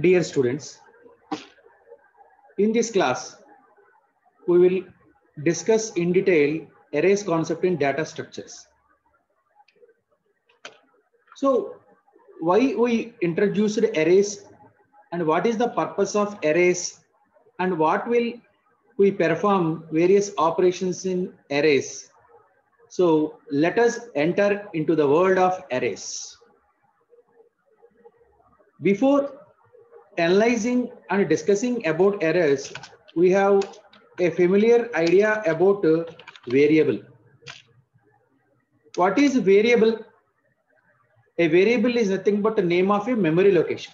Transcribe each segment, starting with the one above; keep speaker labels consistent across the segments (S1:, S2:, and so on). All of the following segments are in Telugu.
S1: Dear students, in this class, we will discuss in detail arrays concept in data structures. So, why we introduced arrays and what is the purpose of arrays and what will we perform various operations in arrays. So, let us enter into the world of arrays. Before analyzing and discussing about arrays, we have a familiar idea about variable. What is variable? A variable is nothing but the name of a memory location.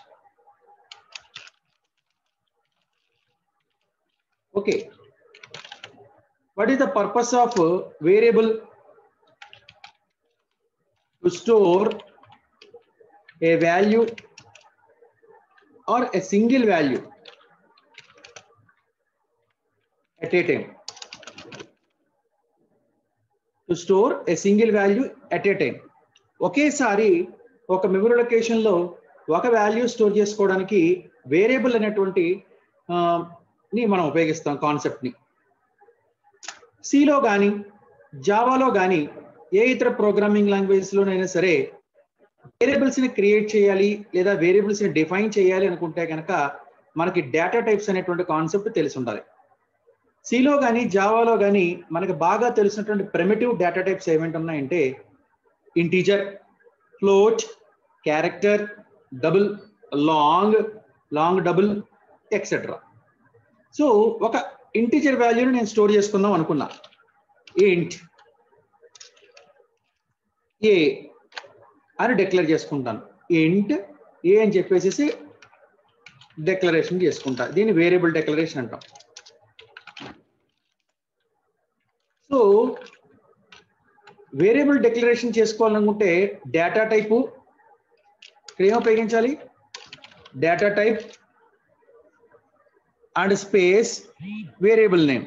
S1: Okay. What is the purpose of variable? To store a value or a single value at a time. To store a single value at a time. ఒకేసారి ఒక మెమరీ లొకేషన్ లో ఒక వాల్యూ స్టోర్ చేసుకోవడానికి వేరియబుల్ అనేటువంటి ని మనం ఉపయోగిస్తాం కాన్సెప్ట్ ని. సిలో కానీ జావాలో కానీ ఏ ఇతర ప్రోగ్రామింగ్ లాంగ్వేజ్ లోనైనా సరే వేరియబుల్స్ ని క్రియేట్ చేయాలి లేదా వేరియబుల్స్ ని డిఫైన్ చేయాలి అనుకుంటే కనుక మనకి డేటా టైప్స్ అనేటువంటి కాన్సెప్ట్ తెలిసి ఉండాలి. సిలో కానీ జావాలో కానీ మనకి బాగా తెలిసినటువంటి ప్రిమిటివ్ డేటా టైప్స్ ఏమేంటి ఉన్నాయంటే integer, float, character, double, long double etcetera. So ఒక ఇంటీజర్ వాల్యూని నేను స్టోర్ చేసుకుందాం అనుకున్నా. ఇంట్ ఏ అని డిక్లేర్ చేసుకుంటాను. ఇంట్ ఏ అని చెప్పేసి డిక్లరేషన్ చేసుకుంటా. దీన్ని వేరియబుల్ డిక్లరేషన్ అంటాం. సో వేరియబుల్ డిక్లరేషన్ చేసుకోవాలనుకుంటే డేటా టైపు ఇక్కడ ఏం ఉపయోగించాలి? Data type and space variable name.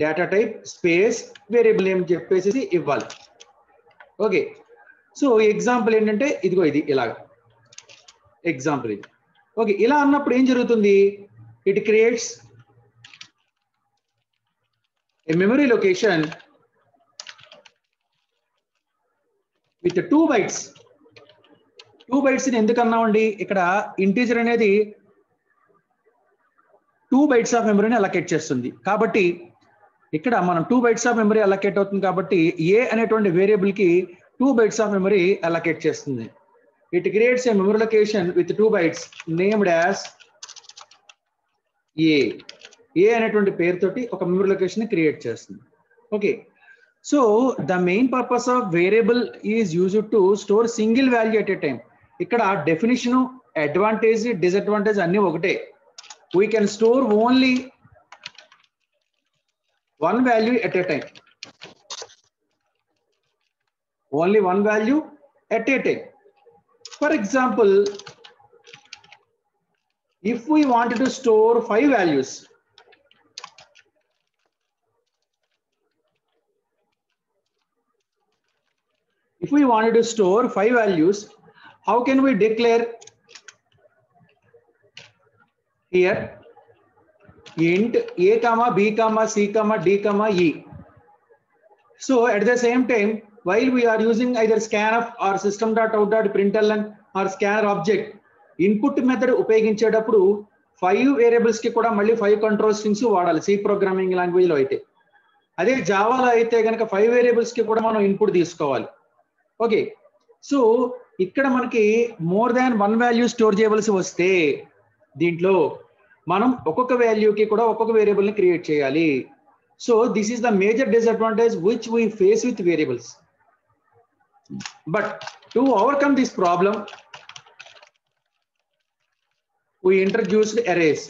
S1: Data type space variable name చెప్పేసి ఇవ్వాలి. ఓకే. సో ఎగ్జాంపుల్ ఏంటంటే ఇదిగో ఇది ఇలాగా ఎగ్జాంపుల్ ఇది. ఓకే. ఇలా అన్నప్పుడు ఏం జరుగుతుంది? It creates a memory location with 2 bytes. 2 bytes ని ఎందుకు అన్నామండి? ఇక్కడ ఇంటీజర్ అనేది 2 bytes ఆఫ్ మెమరీని అలొకేట్ చేస్తుంది. కాబట్టి ఇక్కడ మనం 2 bytes ఆఫ్ మెమరీ అలొకేట్ అవుతుంది కాబట్టి ఏ అనేటువంటి వేరియబుల్ కి 2 bytes ఆఫ్ మెమరీ అలొకేట్ చేస్తుంది. It creates a memory location with 2 bytes named as a. A అనేటువంటి పేరుతోటి ఒక మెమరీ లొకేషన్ ని క్రియేట్ చేస్తుంది. Okay. So the main purpose of variable is used to store single value at a time. ఇక్కడ డెఫినిషన్, అడ్వాంటేజ్, డిసడ్వాంటేజ్ అన్ని ఒకటే. We can store only one value at a time. Only one value at a time. For example, if we wanted to store 5 values, if we wanted to store 5 values, how can we declare here? Int a comma b comma c comma d comma e. So at the same time, while we are using either scanf or system.out.println or scanner object, input method ఉపయోగించేటప్పుడు 5 వేరియబుల్స్ కి కూడా మళ్ళీ 5 కంట్రోల్ స్ట్రింగ్స్ వాడాలి. సి ప్రోగ్రామింగ్ లాంగ్వేజ్ లో అయితే. అదే జావాలో అయితే కనుక 5 వేరియబుల్స్ కి కూడా మనం ఇన్పుట్ తీసుకోవాలి. ఓకే. సో ఇక్కడ మనకి మోర్ దాన్ 1 వాల్యూ స్టోర్ చేయవలసి వస్తే దీంట్లో మనం ఒక్కొక్క వాల్యూకి కూడా ఒక్కొక్క వేరియబుల్ ని క్రియేట్ చేయాలి. So this is the major disadvantage which we face with variables. But to overcome this problem we introduced arrays.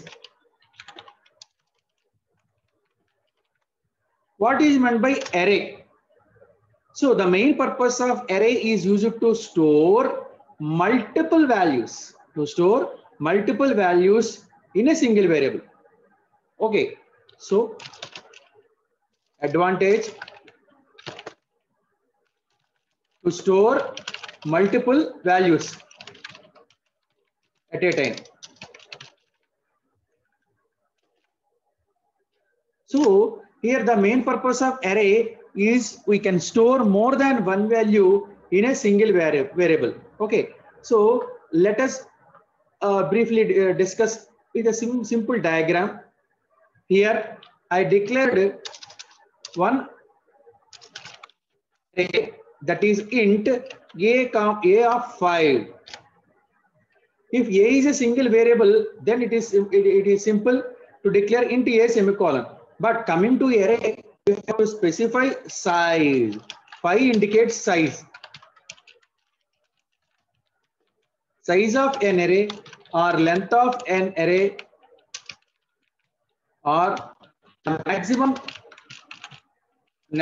S1: What is meant by array? So the main purpose of array is used to store multiple values. To store multiple values in a single variable. Okay, so advantage, to store multiple values at a time. So here the main purpose of array is we can store more than one value in a single variable. Okay, so let us briefly discuss with a simple diagram. Here I declared one array that is int a of 5. If a is a single variable, then it is simple to declare int a semicolon. But coming to array, you have to specify size. 5 indicates size. Size of an array or length of an array or the maximum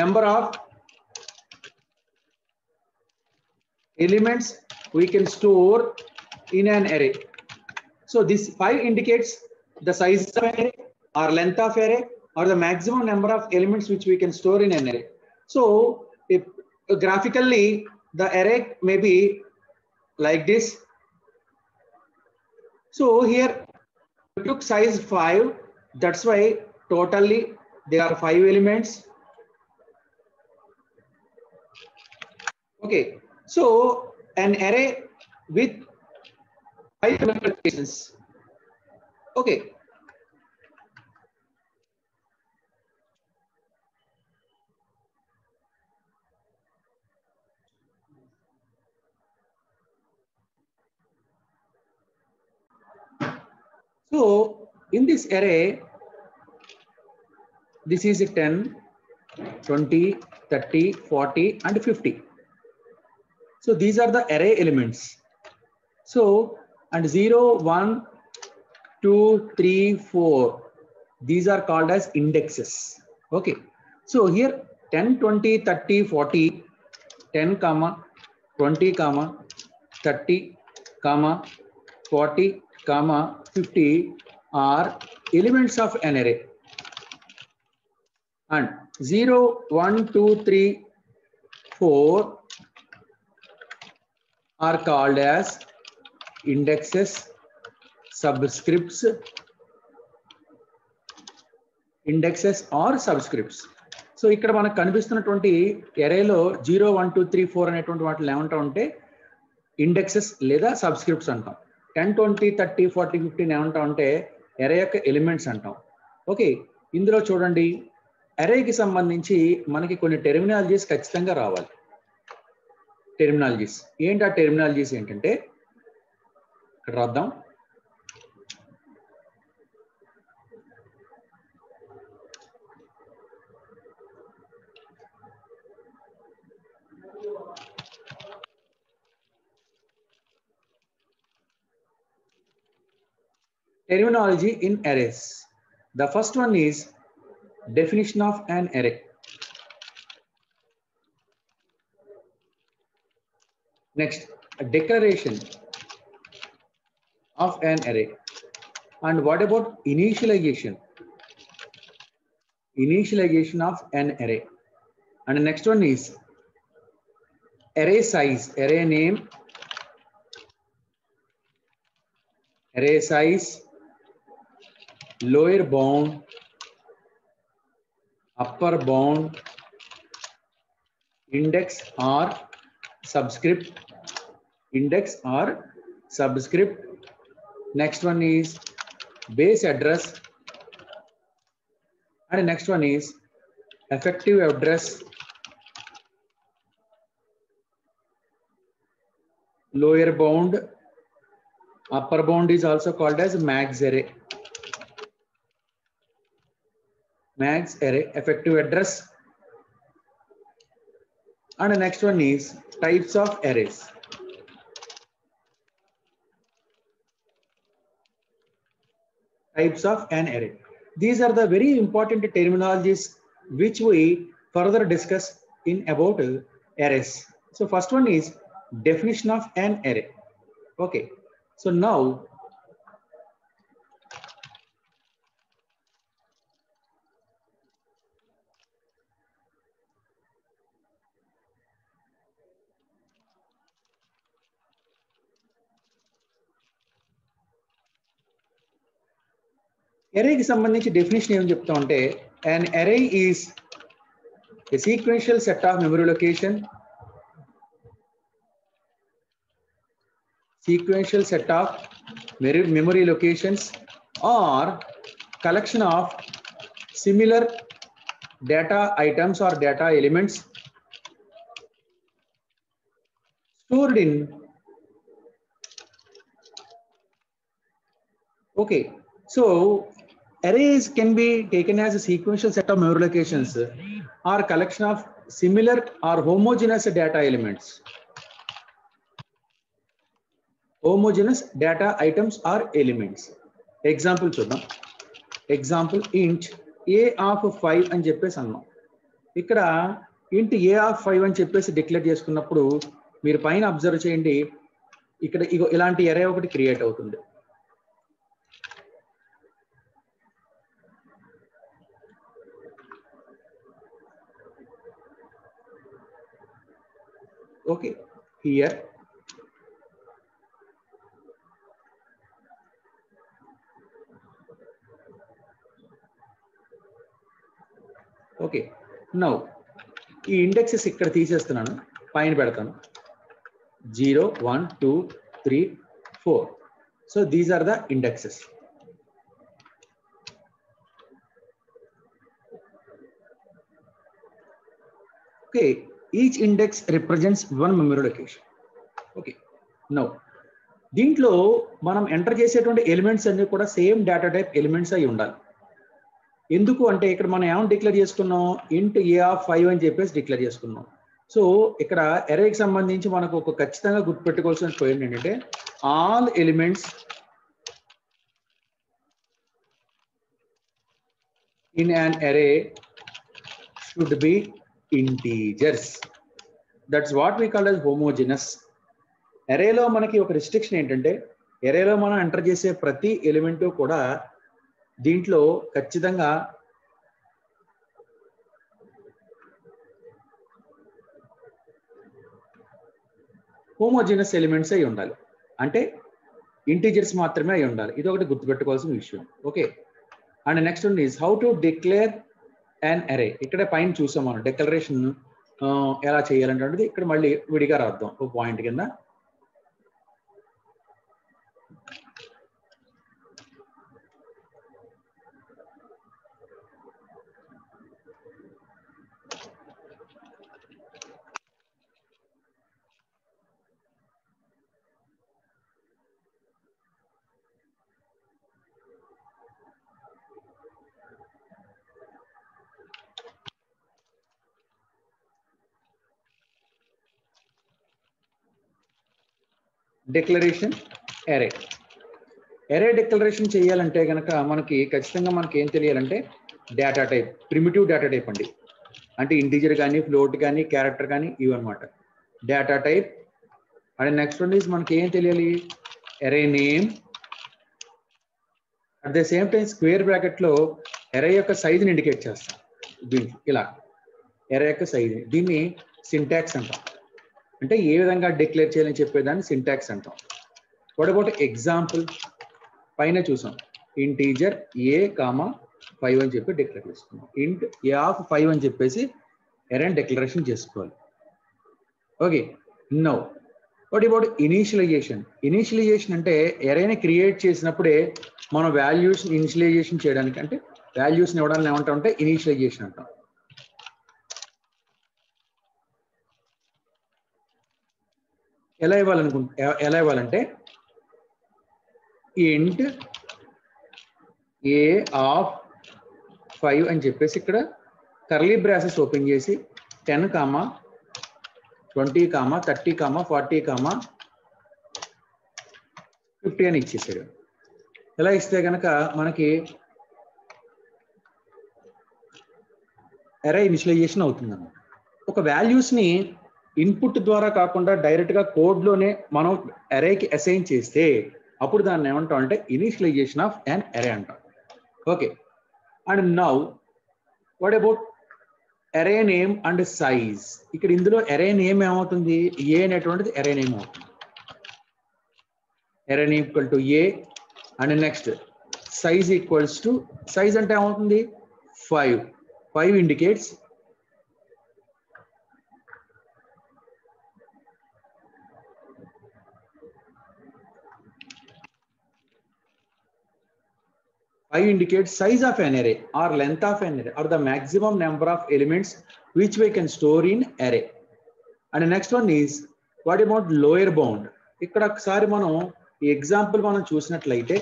S1: number of elements we can store in an array. So this 5 indicates the size of an array or length of array or the maximum number of elements which we can store in an array. So if graphically the array may be like this. So here we took size 5, that's why totally there are 5 elements. Okay, so an array with 5 multiplications. Okay. So in this array, this is 10, 20, 30, 40 and 50. So these are the array elements. So and 0, 1, 2, 3, 4. These are called as indexes. Okay. So here 10, 20, 30, 40, 10, 20, 30, 40, 50 are elements of an array. And 0, 1, 2, 3, 4 are called as indexes, subscripts, indexes or subscripts. So ఇక్కడ మనకు కనిపిస్తున్నటువంటి అరేలో 0, 1, 2, 3, 4 అనేటువంటి వాటిని ఏమంటా ఉంటే ఇండెక్సెస్ లేదా సబ్స్క్రిప్ట్స్ అంటాం. 10, 20, 30, 40, 50 ఏమంటా ఉంటే అరే యొక్క ఎలిమెంట్స్ అంటాం. ఓకే, ఇందులో చూడండి అరేకి సంబంధించి మనకి కొన్ని టెర్మినాలజీస్ ఖచ్చితంగా రావాలి. టెర్మినాలజీస్ ఏంటి? ఆ టెర్మినాలజీస్ ఏంటంటే ఇక్కడ రాద్దాం. Terminology in arrays. The first one is definition of an array. Next, a declaration of an array. And what about initialization? Initialization of an array. And the next one is array size, array name, array size, lower bound, upper bound, index or subscript, index or subscript. Next one is base address, and the next one is effective address, lower bound, upper bound is also called as max array. Max array, effective address, and the next one is types of arrays. Types of an array. These are the very important terminologies which we further discuss in about arrays. So first one is definition of an array. Okay, so now అరేకి సంబంధించి డెఫినేషన్ ఏం చెప్తాం అంటే an array is a sequential set of memory locations or collection of similar data items or data elements stored in okay. So arrays can be taken as a sequential set of memory locations or collection of similar or homogeneous data elements. Homogeneous data items or elements. Example చూద్దాం. Example int a of 5 అని చెప్పేసి అన్నాం. ఇక్కడ int a of 5 అని చెప్పేసి డిక్లేర్ చేసుకున్నప్పుడు మీరు పైన అబ్జర్వ్ చేయండి, ఇక్కడ ఇలాంటి అరే ఒకటి క్రియేట్ అవుతుంది. Okay, here okay, now ఈ ఇండెక్సెస్ ఇక్కడ తీసేస్తున్నాను, పైన పెడతాను 0 1 2 3 4. so these are the indexes. Okay, each index represents one memory location. Okay, now దీంట్లో మనం ఎంటర్ చేసేటువంటి ఎలిమెంట్స్ అన్ని కూడా సేమ్ డేటా టైప్ ఎలిమెంట్స్ అయి ఉండాలి. ఎందుకు అంటే ఇక్కడ మనం ఏమైనా డిక్లేర్ చేసుకున్నాం, ఇంట్ ఏ ఆఫ్ 5 అని చెప్పేసి డిక్లేర్ చేసుకున్నాం. సో ఇక్కడ అరేకి సంబంధించి మనకు ఒక ఖచ్చితంగా గుర్తుపెట్టుకోవాల్సిన పాయింట్ ఏంటంటే all elements in an array should be integers. That's what we call as homogeneous. అరేలో మనకి ఒక రిస్ట్రిక్షన్ ఏంటంటే అరేలో మనం ఎంటర్ చేసే ప్రతి ఎలిమెంట్ కూడా దీంట్లో ఖచ్చితంగా హోమోజీనస్ ఎలిమెంట్స్ అయి ఉండాలి, అంటే ఇంటీజర్స్ మాత్రమే అయి ఉండాలి. ఇది ఒకటి గుర్తుపెట్టుకోవాల్సిన విషయం. Okay, and next one is how to declare an array. ఇక్కడ పైన చూసాం మనం డిక్లరేషన్ ఎలా చేయాలంటే ఇక్కడ మళ్ళీ విడిగా రాద్దాం ఒక పాయింట్ కింద. డిక్లరేషన్ అరే. అరే డిక్లరేషన్ చేయాలంటే కనుక మనకి ఖచ్చితంగా మనకి ఏం తెలియాలంటే data type, primitive data type అండి. అంటే ఇంటీజర్ కానీ ఫ్లోట్ కానీ క్యారెక్టర్ కానీ ఇవన్నమాట data type. And next one is మనకి ఏం తెలియాలి, అరే name. At the same time square bracket లో అరే యొక్క సైజుని ఇండికేట్ చేస్తాం. దీనికి ఇలా అరే యొక్క సైజు, దీన్ని సింటాక్స్ అంటాం. అంటే ఏ విధంగా డిక్లేర్ చేయాలని చెప్పేదాన్ని సింటాక్స్ అంటాం. వాట్ అబౌట్ ఎగ్జాంపుల్ పైన చూసాం, ఇంటీజర్ ఏ కామా 5 అని చెప్పి డిక్లేర్ చేసుకున్నాం. ఇంట్ ఏ ఆఫ్ 5 అని చెప్పేసి అరే డిక్లరేషన్ చేసుకోవాలి. Okay, now what about initialisation. Initialisation అంటే అరేని క్రియేట్ చేసినప్పుడే మనం వాల్యూస్ ఇనిషియలైజేషన్ చేయడానికి, అంటే వాల్యూస్ని ఇవ్వడానికి ఏమంటాం అంటే ఇనీషియలైజేషన్ అంటాం. ఎలా ఇవ్వాలంటే ఇంట్ ఏ ఆఫ్ 5 అని చెప్పేసి ఇక్కడ కర్లీ బ్రాసెస్ ఓపెన్ చేసి 10 కామా 20 కామా 30 కామా 40 కామా 50 అని ఇచ్చేసాడు. ఎలా ఇస్తే కనుక మనకి అరే ఇనిషియలైజేషన్ అవుతుందన్నమాట. ఒక వాల్యూస్ని ఇన్పుట్ ద్వారా కాకుండా డైరెక్ట్గా కోడ్లోనే మనం అరేకి అసైన్ చేస్తే అప్పుడు దాన్ని ఏమంటాం అంటే ఇనిషియలైజేషన్ ఆఫ్ అన్ అరే అంటాం. Okay, and now what about అరే నేమ్ అండ్ సైజ్. ఇక్కడ ఇందులో అరే నేమ్ ఏమవుతుంది, ఏ అనేటువంటిది అరే నేమ్ అవుతుంది. అరే name equal to A. And next size equals to size అంటే ఏమవుతుంది 5 indicates size of an array or length of an array or the maximum number of elements which we can store in array. And the next one is what about lower bound? ఇక్కడ ఒకసారి మనం ఈ ఎగ్జాంపుల్ మనం చూసినట్లయితే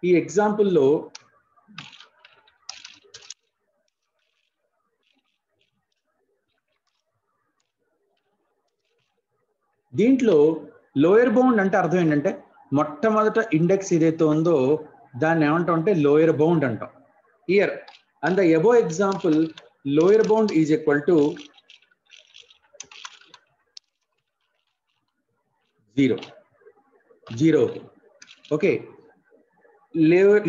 S1: ఈ ఎగ్జాంపుల్ లో దీంట్లో లోయర్ బౌండ్ అంటే అర్థం ఏంటంటే మొట్టమొదట ఇండెక్స్ ఏదైతే ఉందో దాన్ని ఏమంటాం అంటే లోయర్ బౌండ్ అంటాం. Here and the above example lower bound is equal to 0. Okay,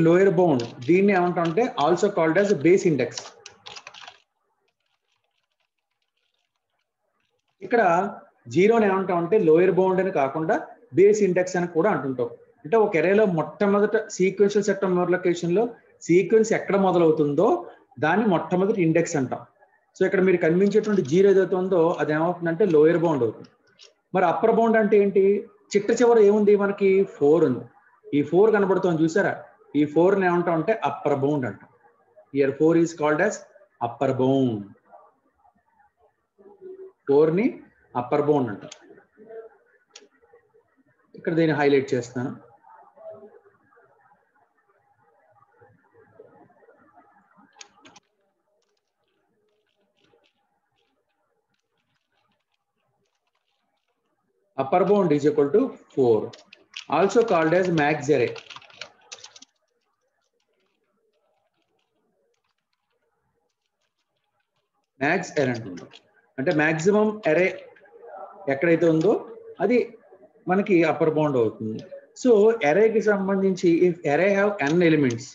S1: lower bound దీన్ని ఏమంటాం అంటే also called as base index. ఇక్కడ 0ని ఏమంటాం అంటే లోయర్ బౌండ్ అని కాకుండా బేస్ ఇండెక్స్ అని కూడా అంటుంటాం. అంటే ఒక ఎరేలో మొట్టమొదట sequential set of memory location లో సీక్వెన్స్ ఎక్కడ మొదలవుతుందో దాన్ని మొట్టమొదటి ఇండెక్స్ అంటాం. సో ఇక్కడ మీరు కనిపించేటువంటి 0 ఏదైతే ఉందో అది ఏమవుతుందంటే లోయర్ బౌండ్ అవుతుంది. మరి అప్పర్ బౌండ్ అంటే ఏంటి? చిట్ట చివర ఏముంది మనకి 4 ఉంది. ఈ 4 కనబడుతుంది చూసారా? ఈ 4ని ఏమంటాం అంటే అప్పర్ బౌండ్ అంటాం. Here 4 is called as upper bound. 4ని అప్పర్ బౌండ్ అంటాం. ఇక్కడ దీన్ని హైలైట్ చేస్తాను. Upper bound is equal to 4, also called as max array. Max array అంటే maximum array ఎక్కడైతే ఉందో అది మనకి అప్పర్ బౌండ్ అవుతుంది. సో అరేకి సంబంధించి ఇఫ్ అరే have n elements,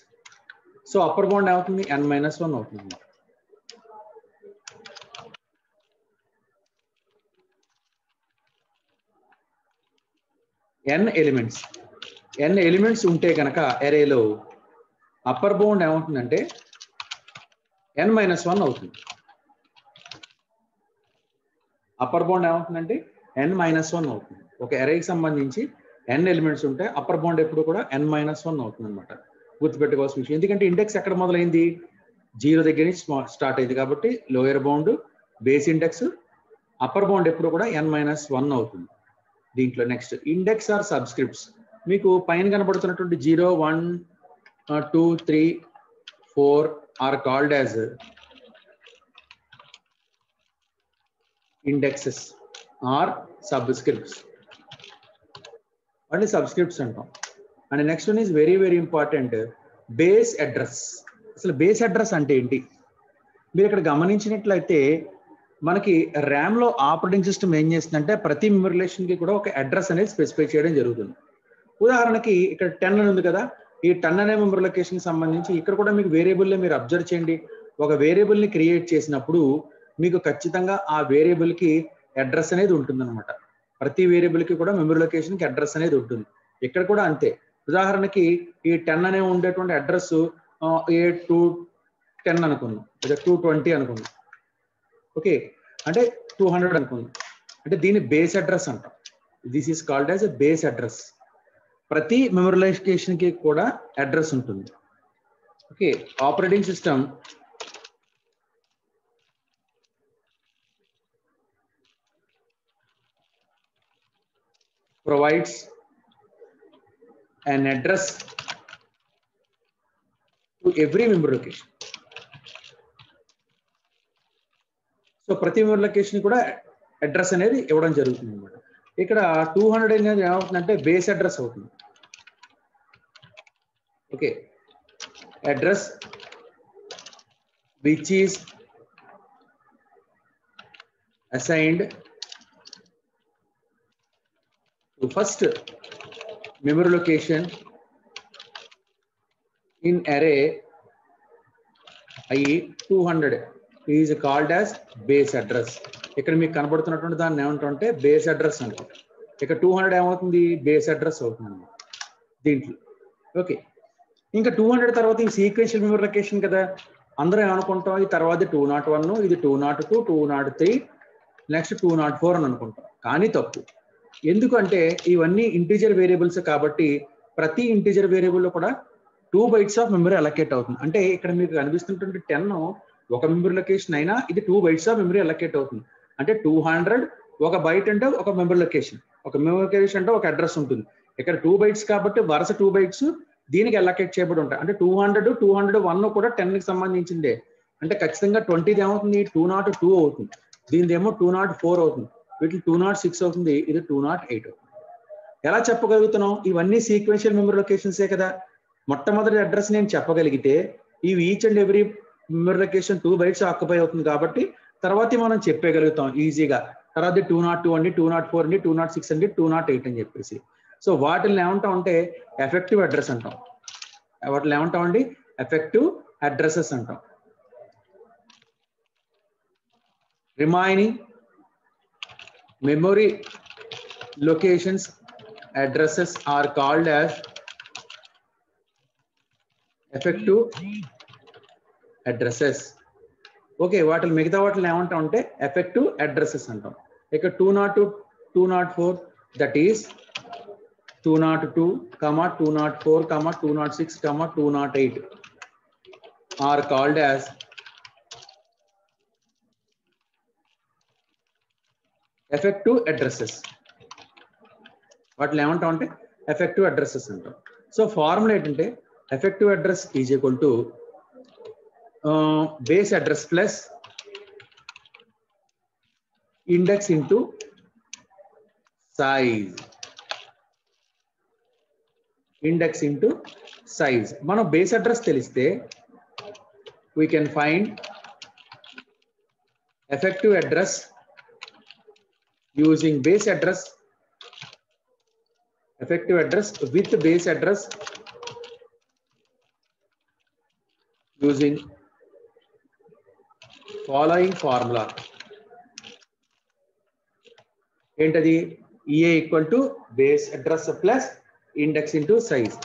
S1: so upper bound అవుతుంది n-1 అవుతుంది. n ఎలిమెంట్స్ ఉంటే కనుక అరేలో అప్పర్ బౌండ్ ఏమవుతుందంటే n-1 అవుతుంది. అప్పర్ బౌండ్ ఏమవుతుందంటే n-1 అవుతుంది. ఒక అరేకి సంబంధించి n ఎలిమెంట్స్ ఉంటే అప్పర్ బౌండ్ ఎప్పుడు కూడా n-1 అవుతుంది అనమాట. గుర్తుపెట్టుకోవాల్సిన విషయం. ఎందుకంటే ఇండెక్స్ ఎక్కడ మొదలైంది? 0 దగ్గర నుంచి స్టార్ట్ అయింది కాబట్టి lower bound base index, upper bound ఎప్పుడు కూడా n-1 అవుతుంది. దీంట్లో నెక్స్ట్ ఇండెక్స్ ఆర్ సబ్స్క్రిప్ట్స్. మీకు పైన కనబడుతున్నటువంటి 0, 1, 2, 3, 4 are called as indexes or subscripts. అంటే సబ్స్క్రిప్ట్స్ అంటాం. And next one is very very important, base address. అసలు బేస్ అడ్రస్ అంటే ఏంటి? మీరు ఇక్కడ గమనించినట్లయితే మనకి ర్యామ్ లో ఆపరేటింగ్ సిస్టమ్ ఏం చేస్తుందంటే ప్రతి మెమరీ రిలేషన్ కి కూడా ఒక అడ్రస్ అనేది స్పెసిఫై చేయడం జరుగుతుంది. ఉదాహరణకి ఇక్కడ 10 అని ఉంది కదా, ఈ 10 అనే మెమరీ లొకేషన్ కి సంబంధించి ఇక్కడ కూడా మీకు వేరియబుల్ మీరు అబ్జర్వ్ చేయండి. ఒక వేరియబుల్ ని క్రియేట్ చేసినప్పుడు మీకు ఖచ్చితంగా ఆ వేరియబుల్ కి అడ్రస్ అనేది ఉంటుంది అనమాట. ప్రతి వేరియబుల్ కి కూడా మెమరీ లొకేషన్ కి అడ్రస్ అనేది ఉంటుంది. ఇక్కడ కూడా అంతే. ఉదాహరణకి ఈ 10 అనే ఉండేటువంటి అడ్రస్ 210 అనుకుందాం, లేదా 220 అనుకుందాం. ఓకే, అంటే 200 అనుకుందాం. అంటే దీన్ని బేస్ అడ్రస్ అంటాం. This is called as a base address. ప్రతి మెమరీ లొకేషన్ కి కూడా అడ్రస్ ఉంటుంది. Okay, operating system provides an address to every memory location. So ప్రతి మెమరీ లొకేషన్ కూడా అడ్రస్ అనేది ఇవ్వడం జరుగుతుంది అన్నమాట. ఇక్కడ 200 అనేది ఏమవుతుందంటే బేస్ అడ్రస్ అవుతుంది. Okay, address which is assigned to first memory location in అరే అయ్యి 200 is called as base address. ఇక్కడ మీకు కనబడుతున్నటువంటి దాన్ని ఏమంటారంటే బేస్ అడ్రస్ అంటాం. ఇక్కడ 200 ఏమవుతుంది? బేస్ అడ్రస్ అవుతుంది దీంట్లో. ఓకే, ఇంకా 200 తర్వాత ఈ సీక్వెన్షియల్ మెమరీ లొకేషన్ కదా, అందరం ఏమనుకుంటాం, ఈ తర్వాత 201, ఇది 202, 203, నెక్స్ట్ 204 అని అనుకుంటాం. కానీ తప్పు. ఎందుకంటే ఇవన్నీ ఇంటీజర్ వేరియబుల్స్ కాబట్టి ప్రతి ఇంటీజర్ వేరియబుల్ లో కూడా 2 bytes ఆఫ్ మెమరీ అలొకేట్ అవుతుంది. అంటే ఇక్కడ మీకు కనిపిస్తుంటే 10 ఒక మెమరీ లొకేషన్ అయినా ఇది 2 bytes ఆఫ్ మెమరీ అలొకేట్ అవుతుంది. అంటే 200 ఒక బైట్ అంటే ఒక మెమరీ లొకేషన్, ఒక మెమరీ లొకేషన్ అంటే ఒక అడ్రస్ ఉంటుంది. ఇక్కడ 2 bytes కాబట్టి వరుస 2 bytes దీనికి అలొకేట్ చేయబడి ఉంటాయి. అంటే 200, 201 కూడా 10 కి సంబంధించిందే. అంటే ఖచ్చితంగా 20 ఏమవుతుంది, 202 అవుతుంది. దీనిదేమో 204 అవుతుంది. వీటికి 206 అవుతుంది, ఇది 208 అవుతుంది. ఎలా చెప్పగలుగుతున్నాం? ఇవన్నీ సీక్వెన్షియల్ మెమరీ లొకేషన్సే కదా. మొట్టమొదటి అడ్రస్ నేను చెప్పగలిగితే ఇవి each and every memory location 2 bytes occupy అవుతుంది కాబట్టి తర్వాత మనం చెప్పగలుగుతాం ఈజీగా. తర్వాత 202 అండి, 204 అండి, 206 అండి, 208 అని చెప్పేసి. సో వాటిని ఏమంటాం అంటే ఎఫెక్టివ్ అడ్రస్ అంటాం. వాటిని ఏమంటాం అండి, ఎఫెక్టివ్ అడ్రసెస్ అంటాం. Remaining memory locations addresses are called as effective addresses. Okay, వాటిని మిగతా వాటిని ఏమంటాం అంటే ఎఫెక్టివ్ అడ్రసెస్ అంటాం. ఇక 202, 204 that is 202, 204, 206, 208 are called as effective addresses. వాటిని ఏమంటాం అంటే ఎఫెక్టివ్ అడ్రసెస్ అంటాం. సో ఫార్ములా ఏంటంటే effective address is equal to base address plus index into size. Index into size. మనం బేస్ అడ్రస్ తెలిస్తే we can find effective address using base address, effective address with base address using following formula. ఏంటది? EA equal to base address plus index into size.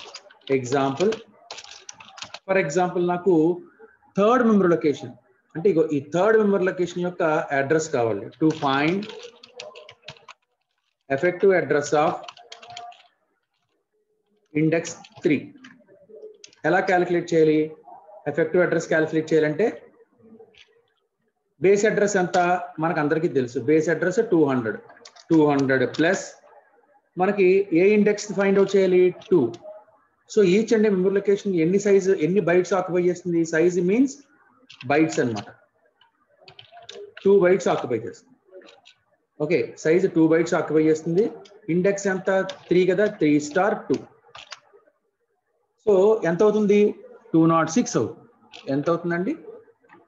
S1: Example, for example నాకు థర్డ్ మెమరీ లొకేషన్ అంటే ఇగో ఈ థర్డ్ మెమరీ లొకేషన్ యొక్క అడ్రస్ కావాలి. To find effective address of index 3 ఎలా క్యాలిక్యులేట్ చేయాలి? ఎఫెక్టివ్ అడ్రస్ క్యాలిక్యులేట్ చేయాలంటే బేస్ అడ్రస్ ఎంత మనకు అందరికీ తెలుసు. బేస్ అడ్రస్ 200 ప్లస్ మనకి ఏ ఇండెక్స్ ఫైండ్ అవుట్ చేయాలి? 2. So each and memory location ఎన్ని సైజ్ ఎన్ని బైట్స్ ఆక్యుపై చేస్తుంది? సైజ్ మీన్స్ బైట్స్ అన్నమాట. 2 bytes ఆక్యుపై చేస్తుంది. ఓకే, సైజ్ 2 bytes ఆక్యుపై చేస్తుంది. ఇండెక్స్ ఎంత? 3 కదా, 3*2. సో ఎంత అవుతుంది? 206 అవుతుంది. ఎంత అవుతుందండి?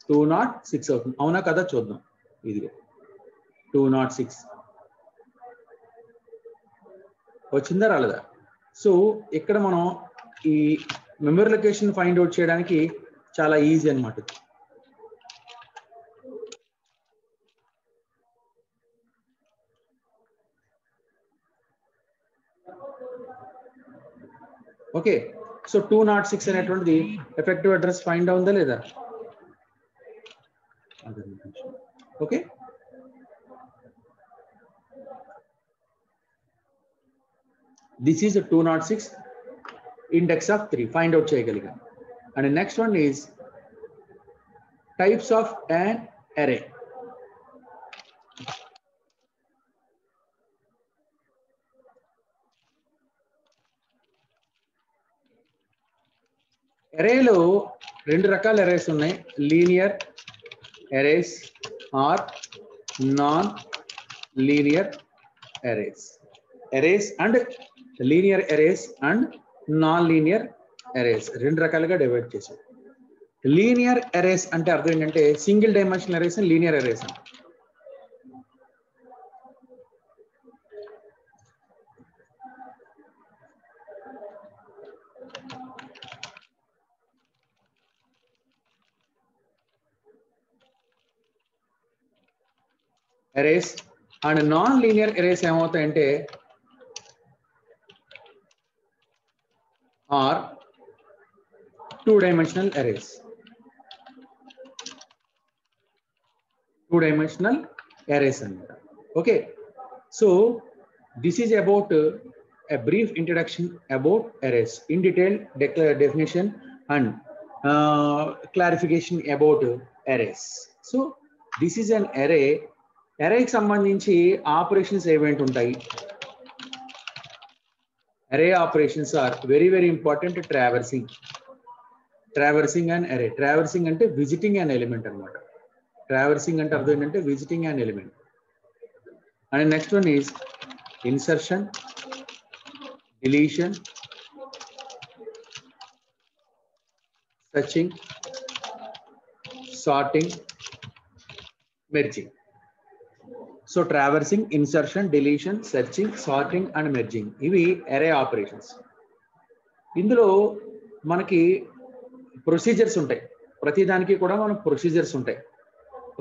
S1: 206 అవుతుంది. అవునా కదా? చూద్దాం. ఇది 206 వచ్చిందా రాలేదా? సో ఇక్కడ మనం ఈ మెమరీ లొకేషన్ ఫైండ్ అవుట్ చేయడానికి చాలా ఈజీ అన్నమాట. ఓకే, సో 206 అనేటువంటిది ఎఫెక్టివ్ అడ్రస్ ఫైండ్ అవుందా లేదా? Okay, this is 206 index of 3 find out చేయగలిగాం. And next one is types of an array. అరేలో 2 రకాల అరేస్ ఉన్నాయి. Linear arrays or non linear arrays. Arrays and linear arrays and non linear arrays 2 రకాలుగా డివైడ్ చేశారు. లీనియర్ అరేస్ అంటే అర్థం ఏంటంటే single dimensional arrays linear arrays అంటే. Arrays and non linear arrays ఏమవుతాయంటే or two-dimensional arrays. Two-dimensional arrays. Okay. So this is about a brief introduction about arrays, in detail definition and clarification about arrays. So this is an array. Array కి సంబంధించి operations ఏవేంటి ఉంటాయి? Array operations are very important. Traversing an array. Traversing అంటే visiting an element అన్నమాట. Traversing అంటే అర్థం ఏంటంటే visiting an element. And next one is insertion, deletion, searching, sorting, merging. So traversing, insertion, deletion, searching, sorting and merging. ఇవి array operations. ఇందులో మనకి ప్రొసీజర్స్ ఉంటాయి. ప్రతి దానికి కూడా మన ప్రొసీజర్స్ ఉంటాయి.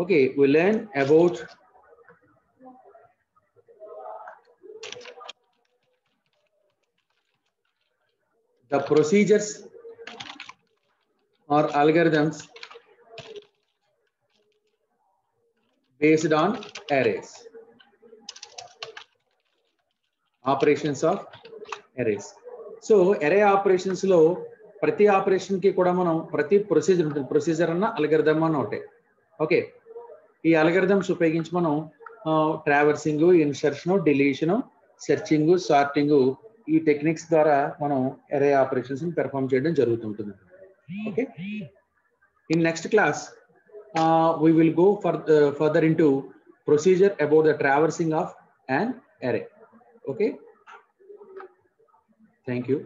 S1: Okay, we learn about the procedures or algorithms based on arrays. Operations of arrays. So array operations లో ప్రతి ఆపరేషన్ కి కూడా మనం ప్రతి ప్రొసీజర్ ఉంటుంది. ప్రొసీజర్ అన్న అల్గరిథం అన్న ఒకటే. ఓకే, ఈ అల్గరిథమ్స్ ఉపయోగించి మనం traversing, insertion, deletion, searching, sorting ఈ టెక్నిక్స్ ద్వారా మనం array operations ని పెర్ఫామ్ చేయడం జరుగుతుంటుంది. Okay, in next class we will go further into procedure about the traversing of an array. Okay, thank you.